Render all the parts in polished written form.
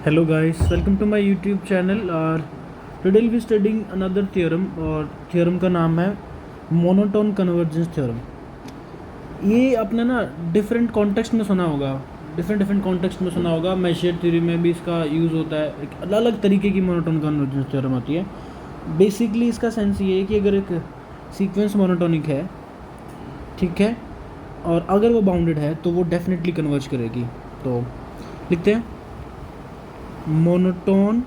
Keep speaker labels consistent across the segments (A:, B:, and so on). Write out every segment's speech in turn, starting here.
A: Hello guys, welcome to my YouTube channel और today we'll be studying another theorem और theorem का नाम है मोनोटोन कन्वर्जेंस थ्योरम। ये आपने ना डिफरेंट कॉन्टेक्स्ट में सुना होगा, डिफरेंट कॉन्टेक्स्ट में सुना होगा। मेशियर थ्योरी में भी इसका यूज़ होता है। एक अलग अलग तरीके की मोनोटोन कन्वर्जेंस थ्योरम होती है। बेसिकली इसका सेंस ये है कि अगर एक सीक्वेंस मोनोटोनिक है, ठीक है, और अगर वो बाउंडेड है तो वो डेफिनेटली कन्वर्ज करेगी। तो लिखते हैं monotone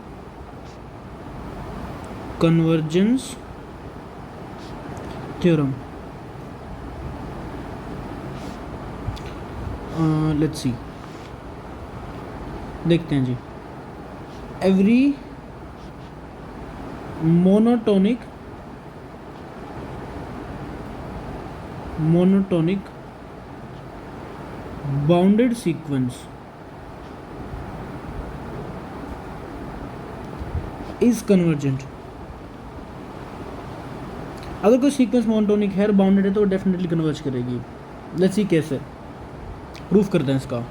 A: convergence theorem. Let's see, देखते हैं जी। Every monotonic bounded sequence is convergent. अगर कोई सीक्वेंस मोनोटोनिक है और बाउंडेड है तो वो डेफिनेटली कन्वर्ज करेगी। लेट्स सी कैसे प्रूफ करते हैं इसका।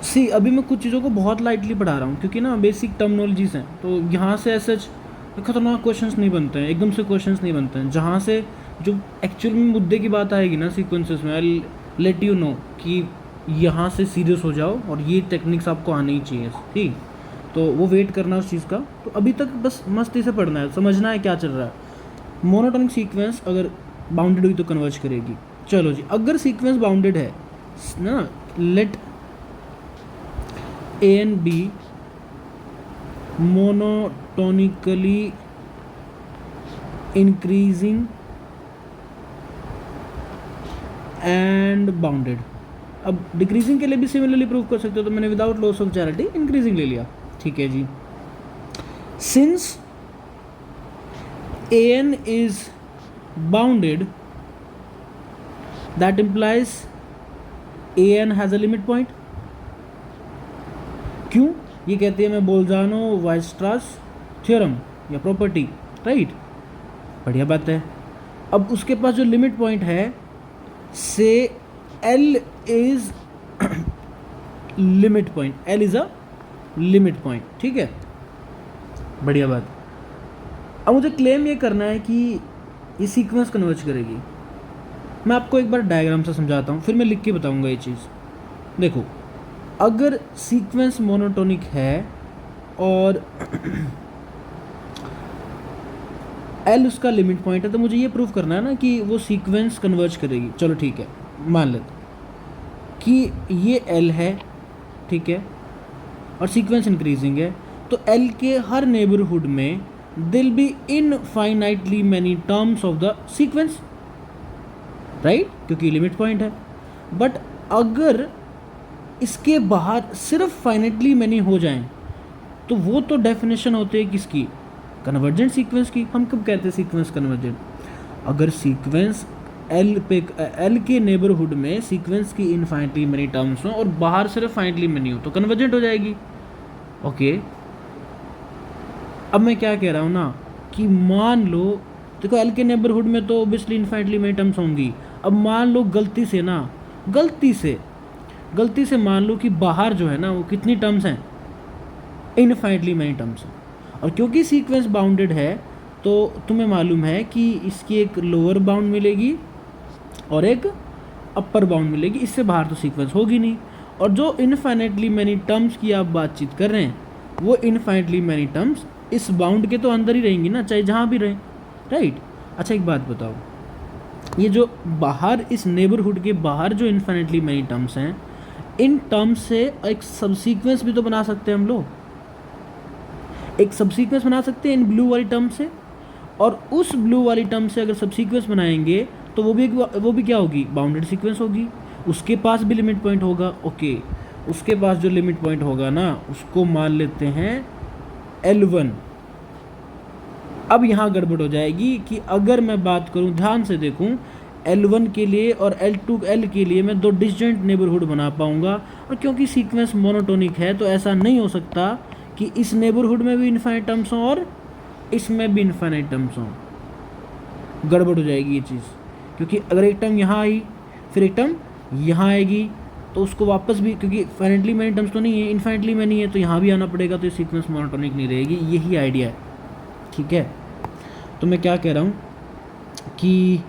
A: सी, अभी मैं कुछ चीज़ों को बहुत लाइटली पढ़ा रहा हूँ क्योंकि ना बेसिक टर्मिनोलॉजीज हैं, तो यहाँ से ऐसे खतरनाक क्वेश्चंस नहीं बनते हैं, एकदम से क्वेश्चंस नहीं बनते हैं। जहाँ से जो एक्चुअल में मुद्दे की बात आएगी ना सीक्वेंसेस में, आई लेट यू नो कि यहाँ से सीरियस हो जाओ और ये टेक्निक्स आपको आनी ही चाहिए, ठीक। तो वो वेट करना उस चीज़ का। तो अभी तक बस मस्ती से पढ़ना है, समझना है क्या चल रहा है। मोनोटोनिक सीक्वेंस अगर बाउंडेड हुई तो कन्वर्ज करेगी। चलो जी, अगर सीक्वेंस बाउंडेड है ना, let A and B monotonically increasing and bounded. अब डिक्रीजिंग के लिए भी सिमिलरली प्रूव कर सकते हो, तो मैंने without loss of generality increasing ले लिया, ठीक है जी। Since a N is bounded, that implies a n has a limit point. क्यों? ये कहती है मैं बोल्जानो वाइस्ट्रास थ्योरम या प्रॉपर्टी, राइट। बढ़िया बात है। अब उसके पास जो लिमिट पॉइंट है, से L is limit point, L is a limit point, ठीक है। बढ़िया बात। अब मुझे क्लेम ये करना है कि ये सीक्वेंस कन्वर्ज करेगी। मैं आपको एक बार डायग्राम से समझाता हूँ, फिर मैं लिख के बताऊँगा ये चीज़। देखो, अगर सीक्वेंस मोनोटोनिक है और एल उसका लिमिट पॉइंट है, तो मुझे ये प्रूव करना है ना कि वो सीक्वेंस कन्वर्ज करेगी। चलो ठीक है, मान लेते कि ये एल है, ठीक है, और सीक्वेंस इंक्रीजिंग है। तो एल के हर नेबरहुड में दिल be infinitely many terms of the sequence, right, क्योंकि लिमिट पॉइंट है। बट अगर इसके बाहर सिर्फ फाइनाइटली मैनी हो जाएं, तो वो तो डेफिनेशन होती है किसकी? कन्वर्जेंट सीक्वेंस की। हम कब कहते हैं सीक्वेंस कन्वर्जेंट? अगर सीक्वेंस एल के नेबरहुड में सीक्वेंस की इनफाइनाइटली मैनी टर्म्स हो और बाहर सिर्फ फाइनाइटली मैनी हो तो कन्वर्जेंट हो जाएगी। ओके, अब मैं क्या कह रहा हूँ ना कि मान लो, देखो एल के नेबरहुड में तो ऑब्वियसली इनफाइनाइटली मैनी टर्म्स होंगी। अब मान लो गलती से मान लो कि बाहर जो है ना वो कितनी टर्म्स हैं? इनफाइनाइटली मैनी टर्म्स हैं। और क्योंकि सीक्वेंस बाउंडेड है तो तुम्हें मालूम है कि इसकी एक लोअर बाउंड मिलेगी और एक अपर बाउंड मिलेगी। इससे बाहर तो सीक्वेंस होगी नहीं। और जो इनफाइनाइटली मैनी टर्म्स की आप बातचीत कर रहे हैं, वो इनफाइनाइटली मैनी टर्म्स इस बाउंड के तो अंदर ही रहेंगी ना, चाहे जहाँ भी रहें, राइट। अच्छा, एक बात बताओ, ये जो बाहर इस नेबरहुड के बाहर जो इनफाइनाइटली मैनी टर्म्स हैं, इन टर्म्स से एक सबसीक्वेंस भी तो बना सकते हैं हम लोग। एक सबसीक्वेंस बना सकते हैं इन ब्लू वाली टर्म से, और उस ब्लू वाली टर्म से अगर सबसीक्वेंस बनाएंगे तो वो भी क्या होगी? बाउंडेड सीक्वेंस होगी। उसके पास भी लिमिट पॉइंट होगा। ओके, उसके पास जो लिमिट पॉइंट होगा ना, उसको मान लेते हैं L1। अब यहाँ गड़बड़ हो जाएगी कि अगर मैं बात करूँ, ध्यान से देखूँ, L1 के लिए और L के लिए मैं दो डिस्जेंट नेबरहुड बना पाऊँगा। और क्योंकि सीक्वेंस मोनोटोनिक है तो ऐसा नहीं हो सकता कि इस नेबरहुड में भी इनफाइनाइट टर्म्स हों और इसमें भी इनफाइनाइट टर्म्स हों। गड़बड़ हो जाएगी ये चीज़, क्योंकि अगर एक टर्म यहाँ आई फिर एक टर्म यहाँ आएगी तो उसको वापस भी, क्योंकि फाइनाइटली मैनी टर्म्स तो नहीं है, इन्फाइनाइटली मैनी है, तो यहाँ भी आना पड़ेगा, तो ये सीक्वेंस मोनोटोनिक नहीं रहेगी। यही आइडिया है, ठीक है। तो मैं क्या कह रहा हूँ कि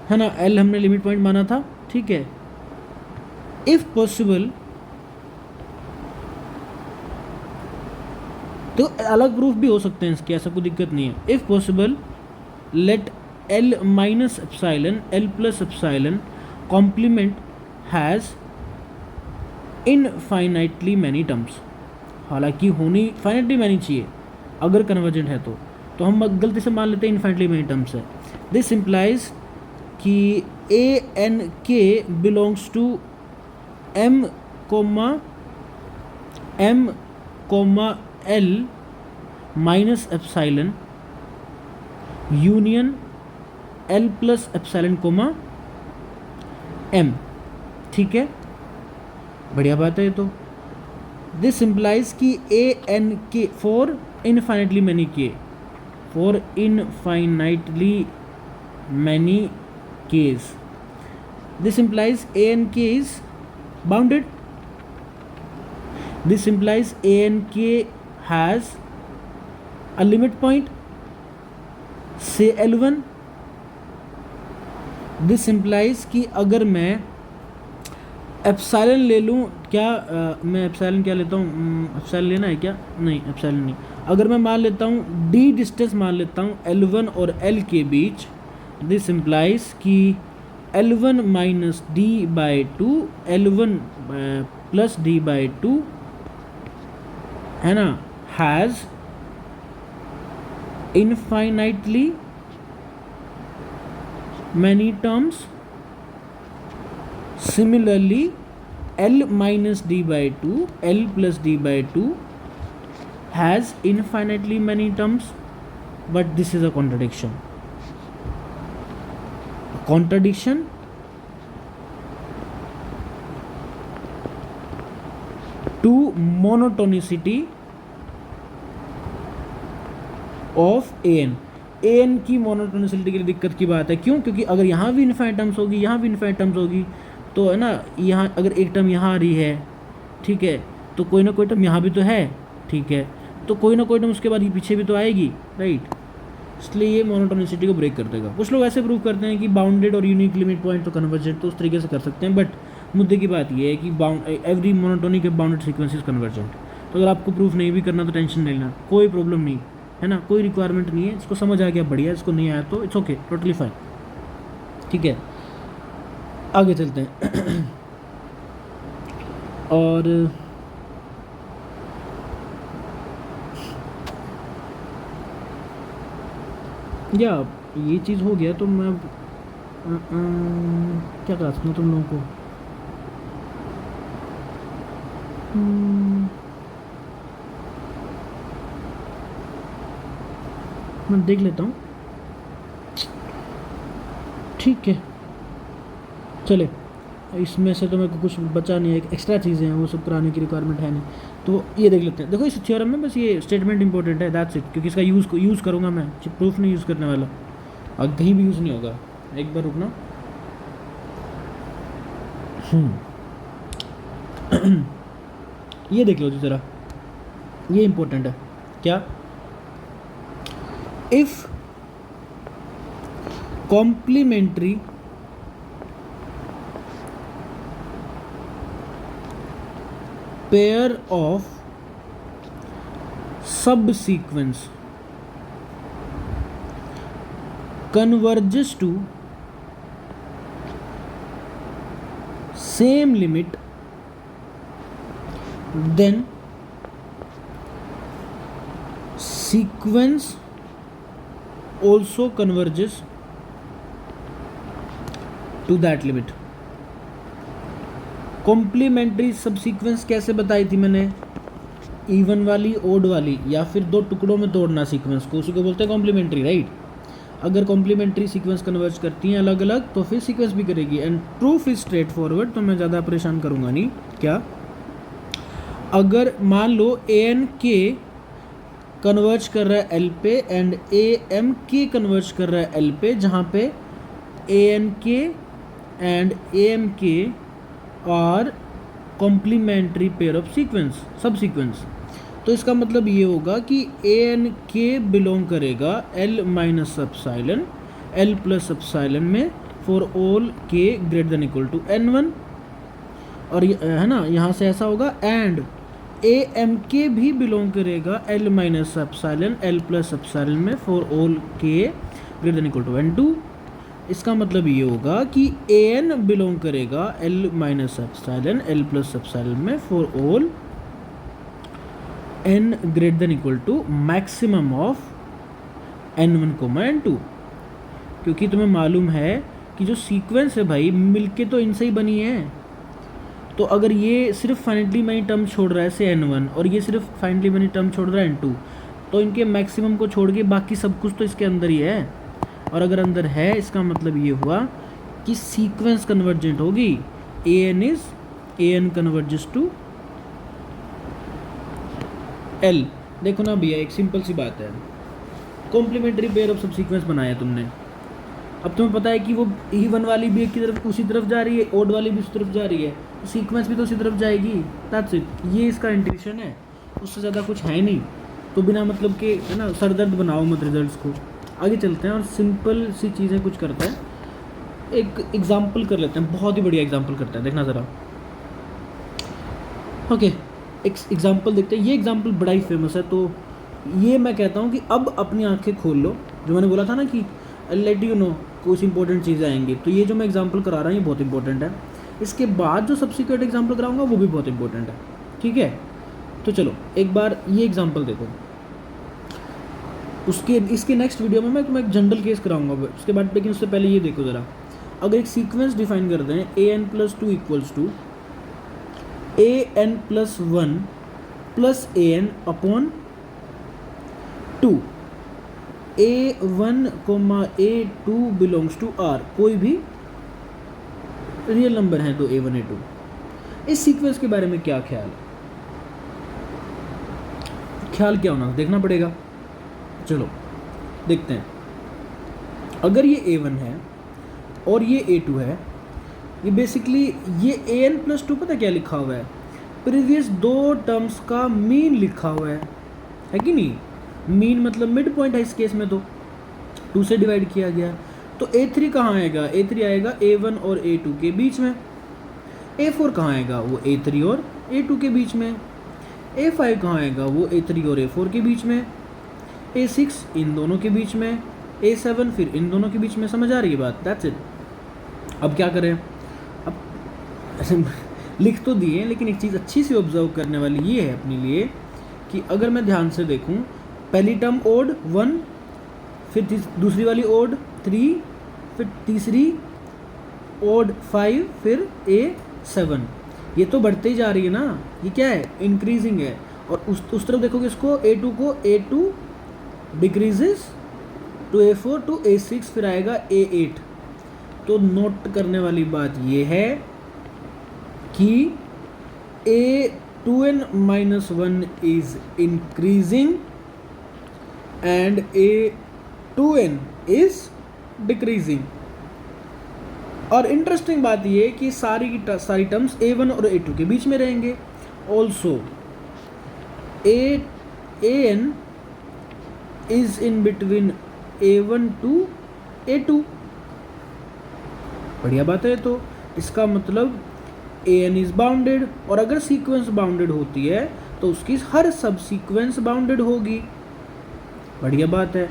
A: है ना, एल हमने लिमिट पॉइंट माना था, ठीक है। इफ़ पॉसिबल, तो अलग प्रूफ भी हो सकते हैं इसके, ऐसा कोई दिक्कत नहीं है। If possible let L minus epsilon L plus epsilon complement has infinitely many terms. हालांकि होनी फाइनाइटली मैनी चाहिए अगर कन्वर्जेंट है, तो हम गलती से मान लेते हैं इनफाइनाइटली मैनी टर्म्स है। दिस इम्प्लाइज कि A N K belongs to M comma L minus epsilon union L plus epsilon comma M, ठीक है, बढ़िया बात है ये तो। दिस इम्प्लाइज कि A N k for infinitely many k, for infinitely many case, this implies a N k is bounded. This implies a N k has a limit point, say L1. This implies कि अगर मैं epsilon ले लूँ, क्या मैं epsilon क्या लेता हूँ, एप्साइलन लेना है क्या, नहीं एप्साइलन नहीं, अगर मैं मान लेता हूँ d डिस्टेंस मान लेता हूँ L1 और L के बीच, दिस इम्प्लाइज कि L1 minus D by two, L1 plus D by two, है ना, has infinitely many terms. Similarly, L minus d by 2, L plus d by 2 has infinitely many terms, but this is a contradiction. Contradiction to monotonicity of A N की monotonicity के लिए दिक्कत की बात है। क्यों? क्योंकि अगर यहाँ भी इनफाइनाइट टर्म्स होगी, यहाँ भी इनफाइनाइट टर्म्स होगी, तो है ना, यहाँ अगर एक टर्म यहाँ आ रही है, ठीक है, तो कोई ना कोई टर्म यहाँ भी तो है, ठीक है, तो कोई ना कोई टर्म उसके बाद ही पीछे भी तो आएगी, राइट। इसलिए ये मोनोटोनिसिटी को ब्रेक कर देगा। कुछ लोग ऐसे प्रूव करते हैं कि बाउंडेड और यूनिक लिमिट पॉइंट तो कन्वर्जेंट, तो उस तरीके से कर सकते हैं, बट मुद्दे की बात ये है कि every monotonic bounded sequence is convergent. तो अगर आपको प्रूफ नहीं भी करना तो टेंशन नहीं लेना, कोई प्रॉब्लम नहीं है ना, कोई रिक्वायरमेंट नहीं है। इसको समझ आ गया बढ़िया, इसको नहीं आया तो इट्स ओके, टोटली फाइन, ठीक है। आगे चलते हैं और या ये चीज़ हो गया, तो मैं क्या करा सकता हूँ तुम लोगों को, मैं देख लेता हूँ, ठीक है। चले, इसमें से तो मेरे को कुछ बचा नहीं है, एक्स्ट्रा चीज़ें हैं, वो सब कराने की रिक्वायरमेंट है नहीं, तो ये देख लेते हैं। देखो इस थ्योरम में बस ये स्टेटमेंट इंपॉर्टेंट है, दैट्स इट, क्योंकि इसका यूज़ करूँगा मैं, प्रूफ नहीं यूज़ करने वाला, और कहीं भी यूज़ नहीं होगा। एक बार रुकना, ये देख लो जी ज़रा, ये इंपॉर्टेंट है क्या। If complementary pair of subsequence converges to same limit, then sequence also converges to that limit। Complementary subsequence कैसे बताई थी मैंने, इवन वाली, ओड वाली, या फिर दो टुकड़ों में तोड़ना सीक्वेंस को, उसी को बोलते हैं कॉम्प्लीमेंट्री, राइट। अगर कॉम्प्लीमेंट्री सीक्वेंस कन्वर्ज करती हैं अलग अलग, तो फिर सीक्वेंस भी करेगी। And proof is straight forward, तो मैं ज़्यादा परेशान करूँगा नहीं। क्या, अगर मान लो ए एन के कन्वर्ज कर रहा है एल पे and A M K converge कर रहा है एल पे, जहाँ पे A N K and A M K are complementary pair of sequence sub sequence. तो इसका मतलब ये होगा कि ए एन के बिलोंग करेगा L minus epsilon L plus epsilon में फॉर ऑल के greater than equal to N one. और है ना, यहाँ से ऐसा होगा एंड ए एम के भी बिलोंग करेगा L minus epsilon L plus epsilon में फॉर ऑल के greater than equal to n two. इसका मतलब ये होगा कि ए एन बिलोंग करेगा L minus epsilon L plus epsilon में for all n greater than equal to maximum of n one comma n two. क्योंकि तुम्हें मालूम है कि जो सीक्वेंस है भाई मिलके तो इनसे ही बनी है। तो अगर ये सिर्फ फाइनली मनी टर्म छोड़ रहा है से एन वन और ये सिर्फ फाइनली मनी टर्म छोड़ रहा है एन टू, तो इनके मैक्सिमम को छोड़ के बाकी सब कुछ तो इसके अंदर ही है। और अगर अंदर है इसका मतलब ये हुआ कि सीक्वेंस कन्वर्जेंट होगी। A N converges to L. देखो ना भैया, एक सिंपल सी बात है, कॉम्प्लीमेंट्री पेयर ऑफ सब सीक्वेंस बनाया तुमने। अब तुम्हें पता है कि वो इवन वाली भी एक की तरफ उसी तरफ जा रही है, ओड वाली भी उसी तरफ जा रही है, तो सीक्वेंस भी तो उसी तरफ जाएगी। दैट्स इट, ये इसका इंट्यूशन है, उससे ज़्यादा कुछ है नहीं। तो बिना मतलब के है ना सरदर्द बनाओ मत रिजल्ट्स को। आगे चलते हैं और सिंपल सी चीज़ें कुछ करते हैं। एक एग्जाम्पल कर लेते हैं, बहुत ही बढ़िया एग्जाम्पल करते हैं, देखना ज़रा। ओके, एक एग्जाम्पल देखते हैं। ये एग्जाम्पल बड़ा ही फेमस है, तो ये मैं कहता हूँ कि अब अपनी आंखें खोल लो। जो मैंने बोला था ना कि लेट यू नो कुछ इंपॉर्टेंट चीज़ें आएंगी, तो ये जो मैं एग्जाम्पल करा रहा हूँ ये बहुत इंपॉर्टेंट है। इसके बाद जो सब्सिक्वेंट एग्जाम्पल कराऊंगा वो भी बहुत इंपॉर्टेंट है, ठीक है। तो चलो एक बार ये एग्जाम्पल देखो, इसके नेक्स्ट वीडियो में मैं तुम्हें एक जनरल केस कराऊंगा उसके बाद, लेकिन उससे पहले ये देखो ज़रा। अगर एक सीक्वेंस डिफाइन करते हैं a n plus two equals to a n plus one plus a n upon two, a one comma a two belongs to R, कोई भी रियल नंबर है तो ए वन ए टू। इस sequence के बारे में क्या ख्याल है? ख्याल क्या होना देखना पड़ेगा। चलो देखते हैं। अगर ये ए वन है और ये ए टू है, ये बेसिकली ये ए एन प्लस टू पता क्या लिखा हुआ है, प्रीवियस दो टर्म्स का मीन लिखा हुआ है कि नहीं। मीन मतलब मिड पॉइंट है इस केस में, तो टू से डिवाइड किया गया। तो ए थ्री कहाँ आएगा? ए थ्री आएगा ए वन और ए टू के बीच में। ए फोर कहाँ आएगा? वो ए थ्री और ए टू के बीच में। ए फाइव कहाँ आएगा? वो ए थ्री और ए फोर के बीच में। ए सिक्स इन दोनों के बीच में। ए सेवन फिर इन दोनों के बीच में। समझ आ रही है बात? That's it. अब क्या करें? अब लिख तो दिए, लेकिन एक चीज़ अच्छी सी ऑब्जर्व करने वाली ये है अपने लिए कि अगर मैं ध्यान से देखूं, पहली टर्म ओड वन, फिर दूसरी वाली ओड थ्री, फिर तीसरी ओड फाइव, फिर ए सेवन। ये तो बढ़ते ही जा रही है ना, ये क्या है? इंक्रीजिंग है। और उस तरफ देखोगे इसको ए टू को, a two decreases to a four to a six, फिर आएगा ए एट। तो नोट करने वाली बात ये है कि a two n minus one is increasing and a two N is decreasing. और इंटरेस्टिंग बात ये कि सारी टर्म्स ए वन और ए टू के बीच में रहेंगे। Also A N is in between A one to A two. बढ़िया बात है। तो इसका मतलब ए एन इज बाउंडेड, और अगर सीक्वेंस बाउंडेड होती है तो उसकी हर सब सीक्वेंस बाउंडेड होगी। बढ़िया बात है।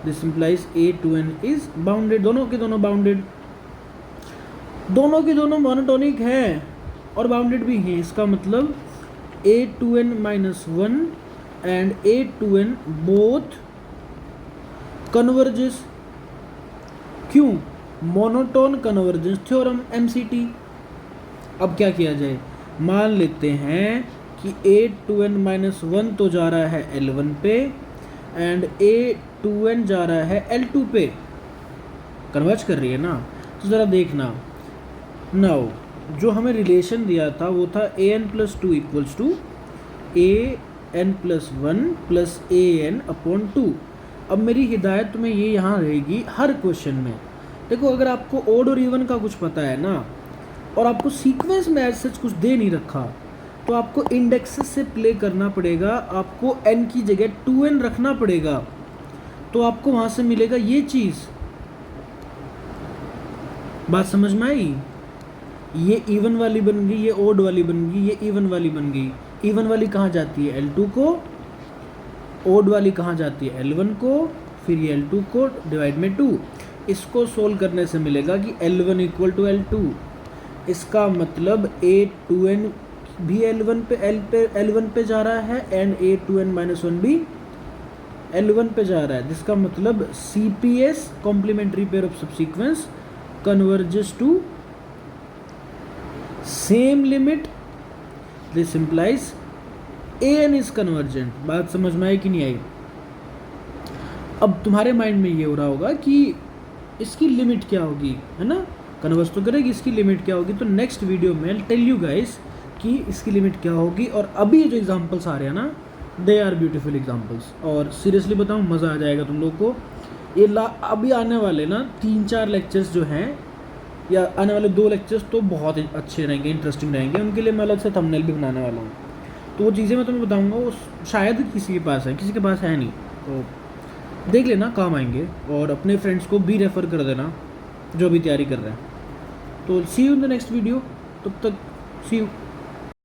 A: This implies A two N is bounded. दोनों के दोनों बाउंडेड, दोनों के दोनों मोनोटोनिक हैं और बाउंडेड भी हैं। इसका मतलब a two n minus one and a two n both converges. क्यों? Monotone convergence theorem, MCT। अब क्या किया जाए? मान लेते हैं कि a two n minus one तो जा रहा है L1 पे एंड ए टू एन जा रहा है L2 पे। कन्वर्ज कर रही है ना। तो ज़रा देखना, नाउ जो हमें रिलेशन दिया था वो था a n plus two equals to a n plus one plus a n upon two. अब मेरी हिदायत तुम्हें ये यहाँ रहेगी हर क्वेश्चन में। देखो, अगर आपको ओड और इवन का कुछ पता है ना, और आपको सीक्वेंस में ऐसा कुछ दे नहीं रखा, तो आपको इंडेक्सेस से प्ले करना पड़ेगा, आपको n की जगह 2n रखना पड़ेगा, तो आपको वहाँ से मिलेगा ये चीज़। बात समझ में आई? ये इवन वाली बन गई, ये ओड वाली बन गई, ये इवन वाली बन गई। इवन वाली कहाँ जाती है? L2 को। ओड वाली कहाँ जाती है? L1 को। फिर ये L2 को डिवाइड में 2। इसको सोल्व करने से मिलेगा कि L1 इक्वल टू L2। इसका मतलब A2n भी L1 पे जा रहा है एंड A2n-1 भी L1 पे जा रहा है, जिसका मतलब CPS complementary pair of subsequence converges to same limit, this implies an is convergent। बात समझ में आई कि नहीं आई? अब तुम्हारे माइंड में ये हो रहा होगा कि इसकी लिमिट क्या होगी, है ना, कन्वर्ज तो करेगी, इसकी लिमिट क्या होगी? तो नेक्स्ट वीडियो में आई टेल यू गाइस कि इसकी लिमिट क्या होगी। और अभी जो एग्जांपल्स आ रहे हैं ना, दे आर ब्यूटीफुल एग्जांपल्स, और सीरियसली बताऊँ मज़ा आ जाएगा तुम लोग को। ये अभी आने वाले ना 3-4 लेक्चर्स जो हैं, या आने वाले 2 लेक्चर्स तो बहुत अच्छे रहेंगे, इंटरेस्टिंग रहेंगे, उनके लिए मैं अलग से थंबनेल भी बनाने वाला हूँ। तो वो चीज़ें मैं तुम्हें बताऊँगा, वो शायद किसी के पास है, किसी के पास है नहीं, तो देख लेना, काम आएंगे। और अपने फ्रेंड्स को भी रेफ़र कर देना जो भी तैयारी कर रहे हैं। तो see you in the next video, तब तक सी यू।